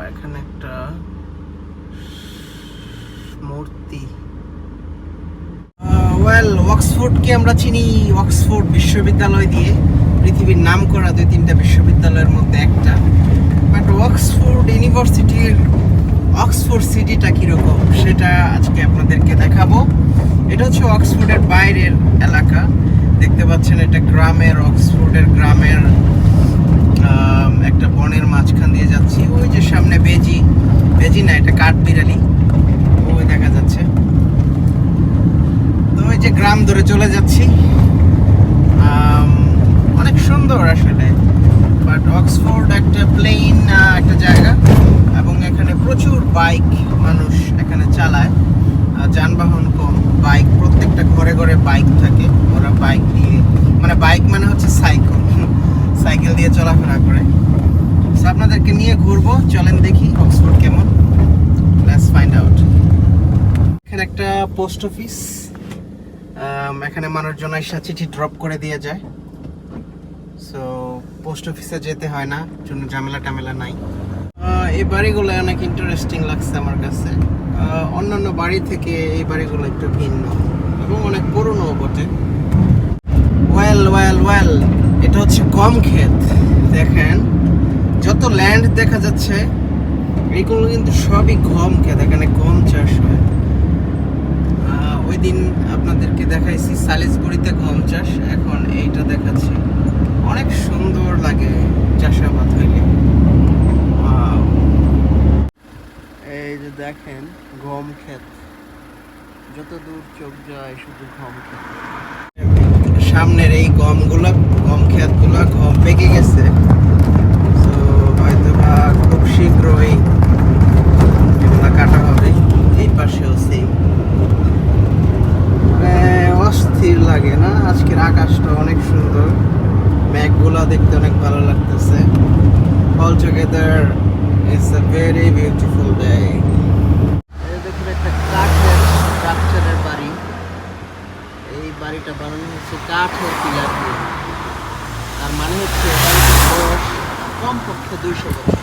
এখানে একটা মূর্তি। অক্সফোর্ডকে আমরা চিনি অক্সফোর্ড বিশ্ববিদ্যালয় দিয়ে, পৃথিবীর নামকরা 2-3টা বিশ্ববিদ্যালয়ের মধ্যে একটা। বাট অক্সফোর্ড ইউনিভার্সিটির অক্সফোর্ড সিটিটা কীরকম সেটা আজকে আপনাদেরকে দেখাবো। এটা হচ্ছে অক্সফোর্ডের বাইরের এলাকা, দেখতে পাচ্ছেন এটা গ্রামের, অক্সফোর্ডের গ্রামের একটা বনের মাঝখান দিয়ে যাচ্ছি। ওই যে সামনে বেজি না, এটা কাঠবিড়ালি, ওই দেখা যাচ্ছে। তো ওই যে গ্রাম ধরে চলে যাচ্ছি, অনেক সুন্দর আসলে। বাট অক্সফোর্ড একটা প্লেন একটা জায়গা, এবং এখানে প্রচুর বাইক মানুষ এখানে চালায়, যানবাহন কম, বাইক প্রত্যেকটা ঘরে ঘরে বাইক থাকে। ওরা বাইক দিয়ে, মানে বাইক মানে হচ্ছে সাইকেল দিয়ে চলাফেরা করে। সো আপনাদেরকে নিয়ে ঘুরবো, চলেন দেখি অক্সফোর্ড কেমন। Let's find out. এখানে একটা পোস্ট অফিস, এখানে মানুষজন এসে চিঠি ড্রপ করে দিয়ে যায়। সো পোস্ট অফিসে যেতে হয় না, কোনো ঝামেলা টামেলা নাই। এই বাড়িগুলো অনেক ইন্টারেস্টিং লাগছে আমার কাছে। অন্যান্য বাড়ি থেকে এই বাড়িগুলো একটু ভিন্ন এবং অনেক পুরনো বটে। ওয়েল এটা হচ্ছে গম ক্ষেত। দেখেন যত ল্যান্ড দেখা যাচ্ছে এইগুলো কিন্তু সবই গম ক্ষেত, এখানে গম চাষ হয়। ওই দিন আপনাদেরকে দেখাইছি সালিসবুড়িতে গম চাষ, এখন এইটা দেখাচ্ছি। অনেক সুন্দর লাগে চাষাবাদ হইলে। এই যে দেখেন গম ক্ষেত, যত দূর চোখ যায় শুধু গম ক্ষেত। সামনের এই গম ক্ষেতগুলো গম পেকে গেছে, তো হয়তো বা খুব শীঘ্রই এগুলা কাটা হবে। এই পাশেও সেম। অস্থির লাগে না? আজকের আকাশটা অনেক সুন্দর, মেঘগুলা দেখতে অনেক ভালো লাগতেছে। All together it's a very beautiful day. এই দেখুন একটা কাঠের স্ট্রাকচারের বাড়ি। এই বাড়িটা বানানো হচ্ছে কাঠের পিলার দিয়ে। তার মানে হচ্ছে বাড়িটার বয়স কমপক্ষে 200 বছর।